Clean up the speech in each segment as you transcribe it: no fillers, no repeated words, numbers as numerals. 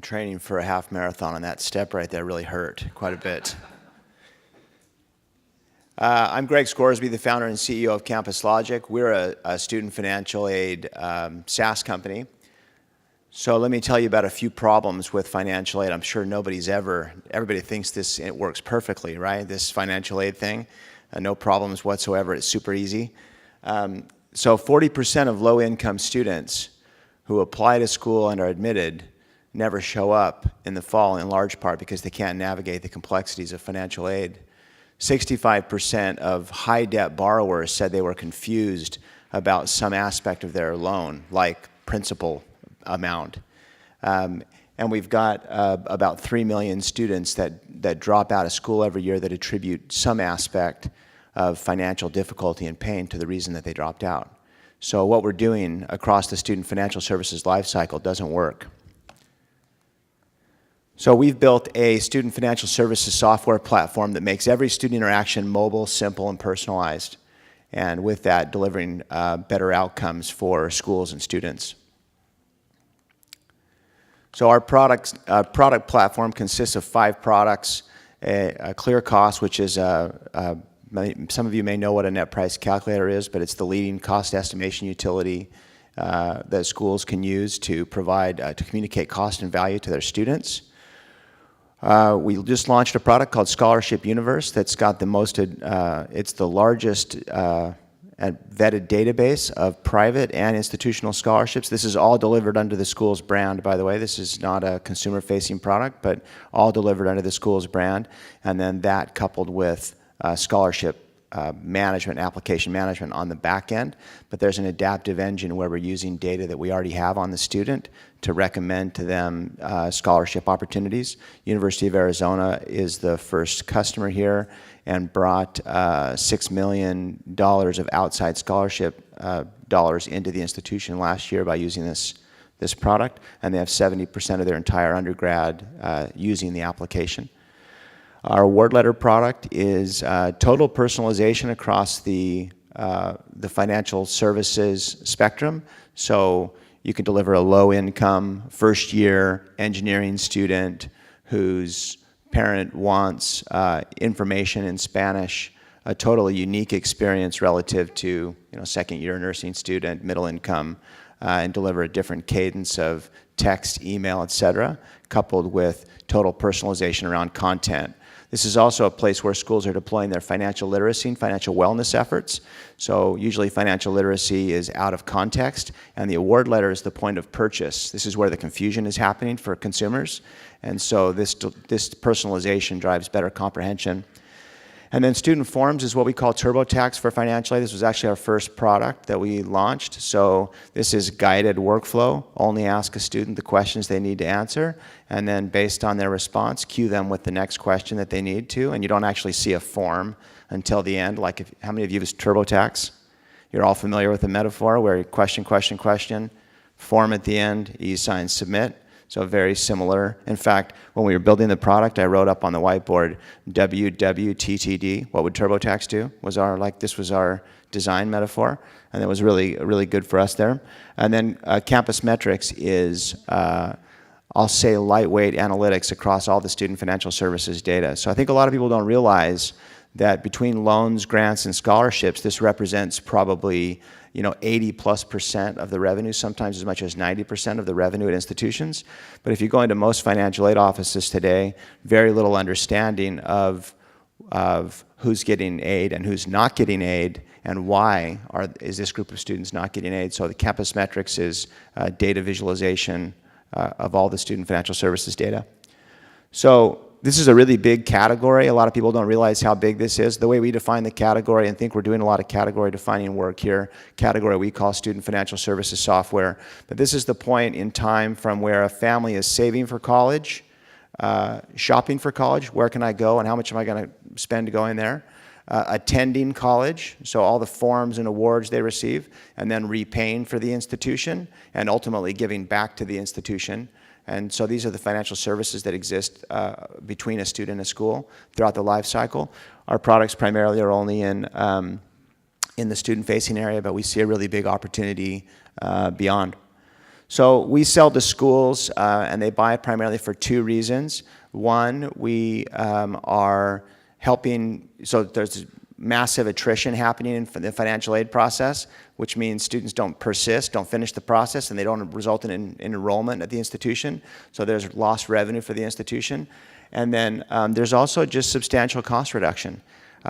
training for a half marathon, and that step right there really hurt quite a bit. I'm Greg Scoresby, the founder and CEO of CampusLogic. We're a student financial aid SaaS company. So let me tell you about a few problems with financial aid. I'm sure everybody thinks it works perfectly, right? This financial aid thing, no problems whatsoever. It's super easy. So 40% of low-income students who apply to school and are admitted never show up in the fall, in large part because they can't navigate the complexities of financial aid. 65% of high-debt borrowers said they were confused about some aspect of their loan, like principal amount. And we've got about 3 million students that drop out of school every year that attribute some aspect of financial difficulty and pain to the reason that they dropped out. So what we're doing across the student financial services lifecycle doesn't work. So we've built a student financial services software platform that makes every student interaction mobile, simple, and personalized, and with that delivering better outcomes for schools and students. So our product platform consists of 5 products: a clear cost, which is some of you may know what a net price calculator is, but it's the leading cost estimation utility that schools can use to provide to communicate cost and value to their students. We just launched a product called Scholarship Universe that's got the most, it's the largest vetted database of private and institutional scholarships. This is all delivered under the school's brand, by the way. This is not a consumer-facing product, but all delivered under the school's brand. And then that coupled with scholarship management, application management on the back end. But there's an adaptive engine where we're using data that we already have on the student to recommend to them scholarship opportunities. University of Arizona is the first customer here and brought $6 million of outside scholarship dollars into the institution last year by using this product, and they have 70% of their entire undergrad using the application. Our award letter product is total personalization across the financial services spectrum. So you can deliver a low-income, first-year engineering student whose parent wants information in Spanish, a totally unique experience relative to second-year nursing student, middle income, and deliver a different cadence of text, email, etc., coupled with total personalization around content. This is also a place where schools are deploying their financial literacy and financial wellness efforts. So usually financial literacy is out of context, and the award letter is the point of purchase. This is where the confusion is happening for consumers. And so this personalization drives better comprehension. And then Student Forms is what we call TurboTax for financial aid. This was actually our first product that we launched. So this is guided workflow. Only ask a student the questions they need to answer, and then based on their response, cue them with the next question that they need to. And you don't actually see a form until the end. Like, how many of you use TurboTax? You're all familiar with the metaphor where question, question, question, form at the end, e-sign, submit. So very similar. In fact, when we were building the product, I wrote up on the whiteboard, WWTTD, what would TurboTax do? This was our design metaphor, and it was really good for us there. And then Campus Metrics is, I'll say, lightweight analytics across all the student financial services data. So I think a lot of people don't realize that between loans, grants, and scholarships, this represents probably 80+% of the revenue, sometimes as much as 90% of the revenue at institutions. But if you go into most financial aid offices today, very little understanding of who's getting aid and who's not getting aid, and why is this group of students not getting aid. So the Campus Metrics is data visualization of all the student financial services data. So this is a really big category. A lot of people don't realize how big this is. The way we define the category, and think we're doing a lot of category defining work here, category we call student financial services software. But this is the point in time from where a family is saving for college, shopping for college, where can I go and how much am I going to spend going there, attending college, so all the forms and awards they receive, and then repaying for the institution, and ultimately giving back to the institution. And so these are the financial services that exist between a student and a school throughout the life cycle. Our products primarily are only in the student-facing area, but we see a really big opportunity beyond. So we sell to schools, and they buy primarily for two reasons. One, we are helping, so there's massive attrition happening in the financial aid process, which means students don't persist, don't finish the process, and they don't result in enrollment at the institution. So there's lost revenue for the institution. And then there's also just substantial cost reduction.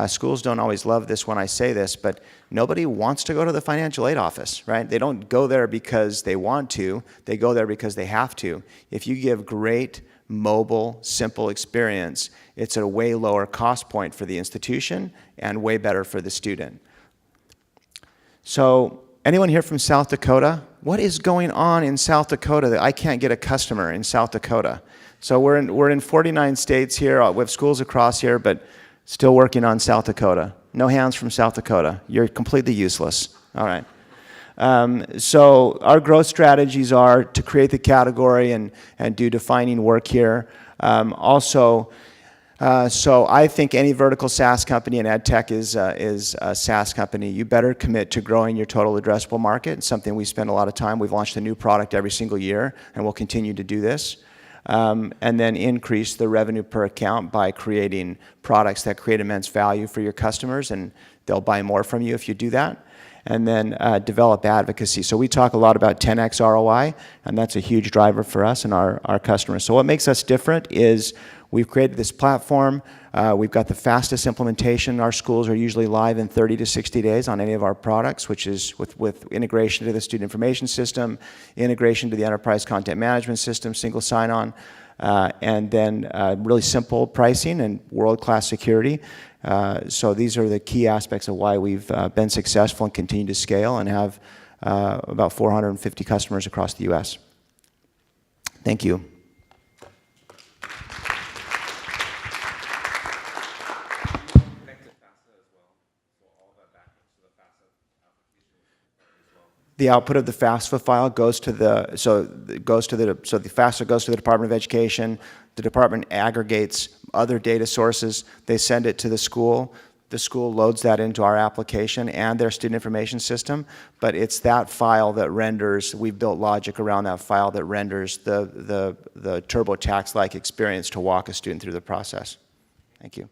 Schools don't always love this when I say this, but nobody wants to go to the financial aid office, right? They don't go there because they want to. They go there because they have to. If you give great, mobile, simple experience, it's at a way lower cost point for the institution and way better for the student. So, anyone here from South Dakota? What is going on in South Dakota that I can't get a customer in South Dakota? So we're in 49 states here. We have schools across here, but still working on South Dakota. No hands from South Dakota. You're completely useless. All right. So our growth strategies are to create the category and do defining work here. So I think any vertical SaaS company, and ed tech is a SaaS company, you better commit to growing your total addressable market. It's something we spend a lot of time. We've launched a new product every single year, and we'll continue to do this. And then increase the revenue per account by creating products that create immense value for your customers, and they'll buy more from you if you do that. And then develop advocacy. So we talk a lot about 10x ROI, and that's a huge driver for us and our customers. So what makes us different is we've created this platform. We've got the fastest implementation. Our schools are usually live in 30 to 60 days on any of our products, which is with integration to the student information system, integration to the enterprise content management system, single sign-on, and then really simple pricing and world-class security. So these are the key aspects of why we've been successful and continue to scale and have about 450 customers across the U.S. Thank you. The output of the FAFSA file goes to the the FAFSA goes to the Department of Education. The department aggregates other data sources. They send it to the school. The school loads that into our application and their student information system. But it's that file that renders. We've built logic around that file that renders the TurboTax-like experience to walk a student through the process. Thank you.